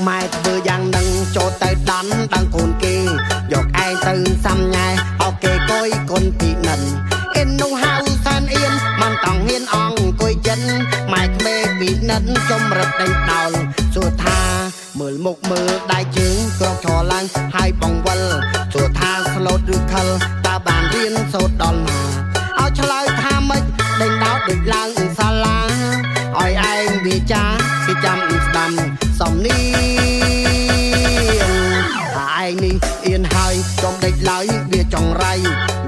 ម៉ែធ្វើយ៉ាងនឹងចូលទៅដាន់ដឹងកូនគេយកឯងទៅសំញ៉ែអោគេកុយកូនពីនិនអ៊ីននោះហៅសានអៀនមិនតង់ហ៊ានអង្គុយចិនម៉ែក្មេពីនិនចំរឹកដេញដោលសួរថាមើលមុខមើលដៃជើងក្រកឈរឡើងហើយបងវិលសួរថាស្លូតឬខលតើបានរៀនសូត្រដល់ណាឲ្យឆ្លើយថាម៉េចដេញដោលដូចឡើងសាលាឲ្យឯងវាចាគេចាំស្ដាំសំនៀងថាឯងនេះអៀនហើយកុំដេកឡើយវាចង្រៃ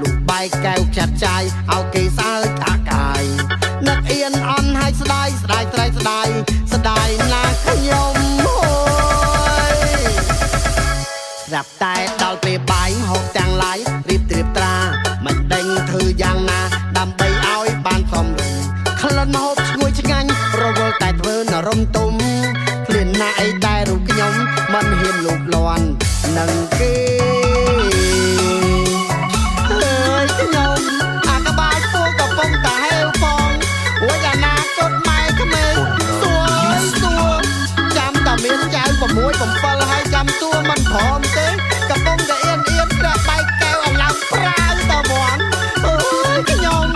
លុះបែកកែវចាត់ចាយឲ្យគេសើចអាកាយនឹកអៀនអន់ហើយស្ដាយស្ដាយត្រៃស្ដាយស្ដាយណាស់ខ្ញុំស្រាប់តែដល់ពេលបាយហូបទាំងឡាយរៀបត្រៀបត្រាមិនដេញធ្វើយ៉ាងណាដើម្បីឲ្យបានសមរម្យក្លិនហូបឈ្ងុយឆ្ងាញ់រវល់តែធ្វើនរំទុំឃ្លានណាស់អីតែរូបខ្ញុំមិនហ៊ានលូកលាន់នឹងគេហើយខ្ញុំអាក្បាលពោះកំពុងតែហេវផងរួចអនាគតម៉ែក្មេងសួរចាំតែមានចៅ6 7ហើយចាំសួរមិនព្រមទេកំពុងតែអៀនក្រាក់បែកកែវឲ្យឡើងប្រាវតហ្មងអើយខ្ញុំ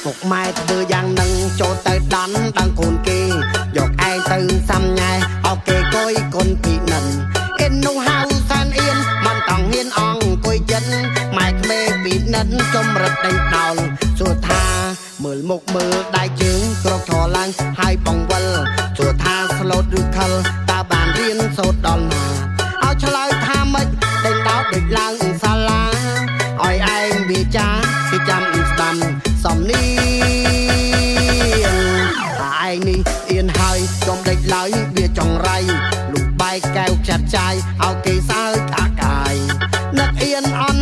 ពុកម៉ែធ្វើយ៉ាងនឹងចូលទៅដាន់ដឹងកូនគេយកឯងទៅសំញ៉ែអោគេកុយកូនពីនិនអ៊ីននោះហៅសានអៀនមិនតង់ហ៊ានអង្គុយចិនម៉ែក្មេពីនិនចំរឹកដេញដោលសួរថាមើលមុខមើលដៃជើងក្រកឈរឡើងហើយបងវិលសួរថាស្លូតឬខលតើបានរៀនសូត្រដល់ណាឲ្យឆ្លើយថាម៉េចដេញដោលដូចឡើងសាលាឲ្យឯងវាចាគេចាំស្ដាំសំនៀងថាឯងនេះអៀនហើយកុំដេកឡើយវាចង្រៃលុះបែកកែវចាត់ចាយឲ្យគេសើចអាកាយនឹកអៀនអន់